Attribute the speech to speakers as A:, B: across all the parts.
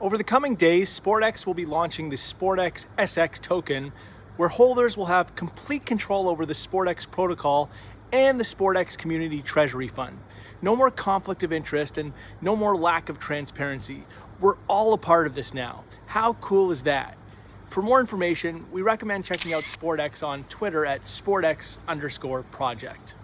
A: Over the coming days, SportX will be launching the SportX SX token, where holders will have complete control over the SportX protocol and the SportX Community Treasury Fund. No more conflict of interest and no more lack of transparency. We're all a part of this now. How cool is that? For more information, we recommend checking out SportX on Twitter at SportX_project.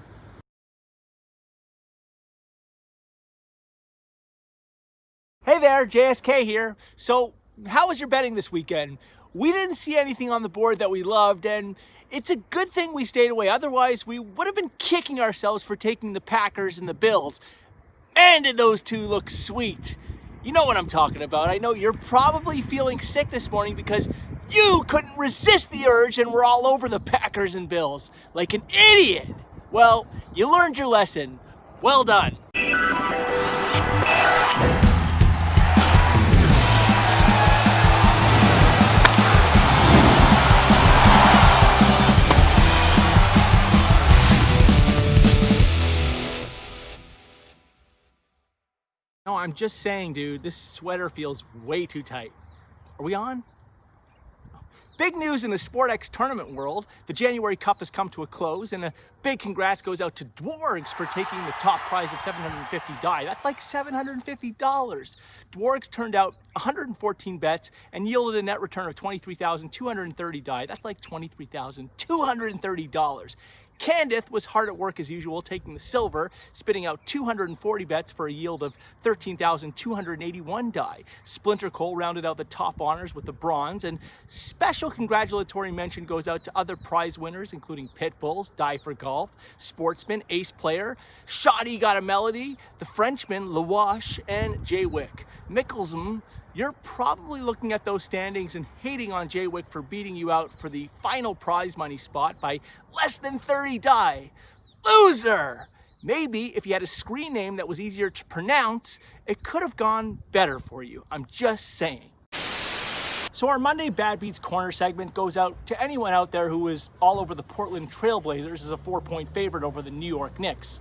A: Hey there, JSK here. So, how was your betting this weekend? We didn't see anything on the board that we loved, and it's a good thing we stayed away. Otherwise, we would have been kicking ourselves for taking the Packers and the Bills. Man, did those two look sweet. You know what I'm talking about. I know you're probably feeling sick this morning because you couldn't resist the urge and were all over the Packers and Bills like an idiot. Well, you learned your lesson. Well done. No, I'm just saying, dude, this sweater feels way too tight. Are we on? Big news in the SportX tournament world. The January Cup has come to a close, and a big congrats goes out to Dwargs for taking the top prize of 750 die. That's like $750. Dwargs turned out 114 bets and yielded a net return of 23,230 die. That's like $23,230. Candith was hard at work as usual, taking the silver, spitting out 240 bets for a yield of 13,281 die. Splinter Cole rounded out the top honors with the bronze, and special congratulatory mention goes out to other prize winners, including Pitbulls, Die for Golf, Sportsman, Ace Player, Shoddy Got a Melody, the Frenchman, Lawash, and Jay Wick. Mickelson, you're probably looking at those standings and hating on Jay Wick for beating you out for the final prize money spot by less than 30 die. Loser! Maybe if you had a screen name that was easier to pronounce, it could have gone better for you. I'm just saying. So our Monday Bad Beats Corner segment goes out to anyone out there who was all over the Portland Trailblazers as a 4-point favorite over the New York Knicks.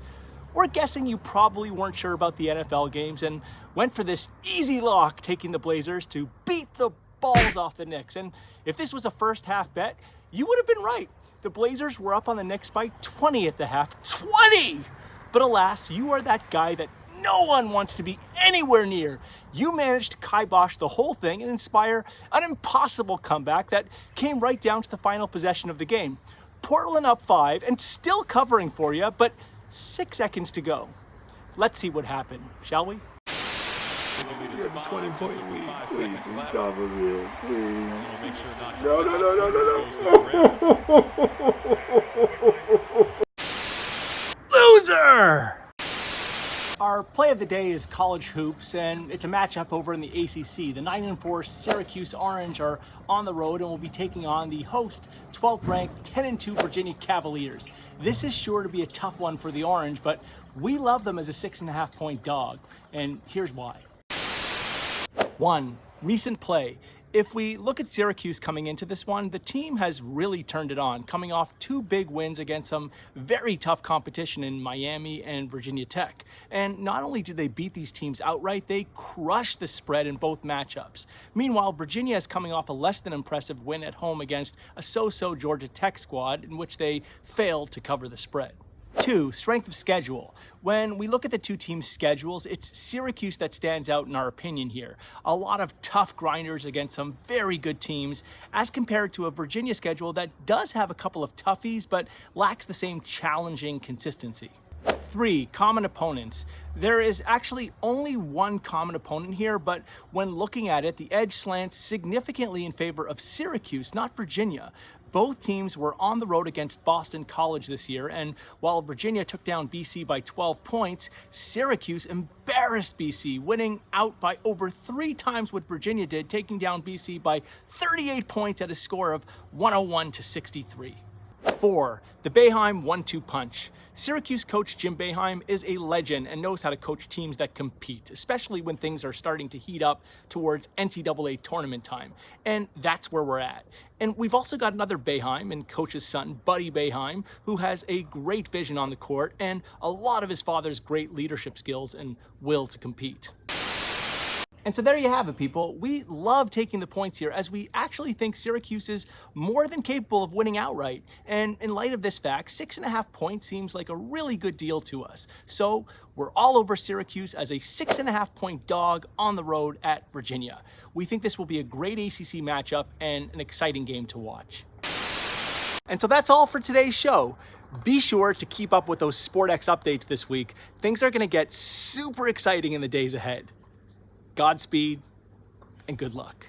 A: We're guessing you probably weren't sure about the NFL games and went for this easy lock, taking the Blazers to beat the balls off the Knicks. And if this was a first half bet, you would have been right. The Blazers were up on the Knicks by 20 at the half. 20! But alas, you are that guy that no one wants to be anywhere near. You managed to kibosh the whole thing and inspire an impossible comeback that came right down to the final possession of the game. Portland up 5 and still covering for you, but 6 seconds to go. Let's see what happened, shall we?
B: It's a 20-point lead. Please stop it here. Please. No.
A: Loser! Our play of the day is college hoops, and it's a matchup over in the ACC. The 9-4 Syracuse Orange are on the road and will be taking on the host 12th ranked 10-2 Virginia Cavaliers. This is sure to be a tough one for the Orange, but we love them as a 6.5-point dog, and here's why. 1. Recent play. If we look at Syracuse coming into this one, the team has really turned it on, coming off 2 big wins against some very tough competition in Miami and Virginia Tech. And not only did they beat these teams outright, they crushed the spread in both matchups. Meanwhile, Virginia is coming off a less than impressive win at home against a so-so Georgia Tech squad in which they failed to cover the spread. 2. Strength of schedule. When we look at the two teams' schedules, it's Syracuse that stands out in our opinion here. A lot of tough grinders against some very good teams, as compared to a Virginia schedule that does have a couple of toughies, but lacks the same challenging consistency. 3. Common opponents. There is actually only one common opponent here, but when looking at it, the edge slants significantly in favor of Syracuse, not Virginia. Both teams were on the road against Boston College this year, and while Virginia took down BC by 12 points, Syracuse embarrassed BC, winning out by over 3 times what Virginia did, taking down BC by 38 points at a score of 101-63. 4. The Boeheim 1-2 punch. Syracuse coach Jim Boeheim is a legend and knows how to coach teams that compete, especially when things are starting to heat up towards NCAA tournament time. And that's where we're at. And we've also got another Boeheim and coach's son, Buddy Boeheim, who has a great vision on the court and a lot of his father's great leadership skills and will to compete. And so there you have it, people. We love taking the points here as we actually think Syracuse is more than capable of winning outright. And in light of this fact, 6.5 points seems like a really good deal to us. So we're all over Syracuse as a 6.5 point dog on the road at Virginia. We think this will be a great ACC matchup and an exciting game to watch. And so that's all for today's show. Be sure to keep up with those SportX updates this week. Things are going to get super exciting in the days ahead. Godspeed and good luck.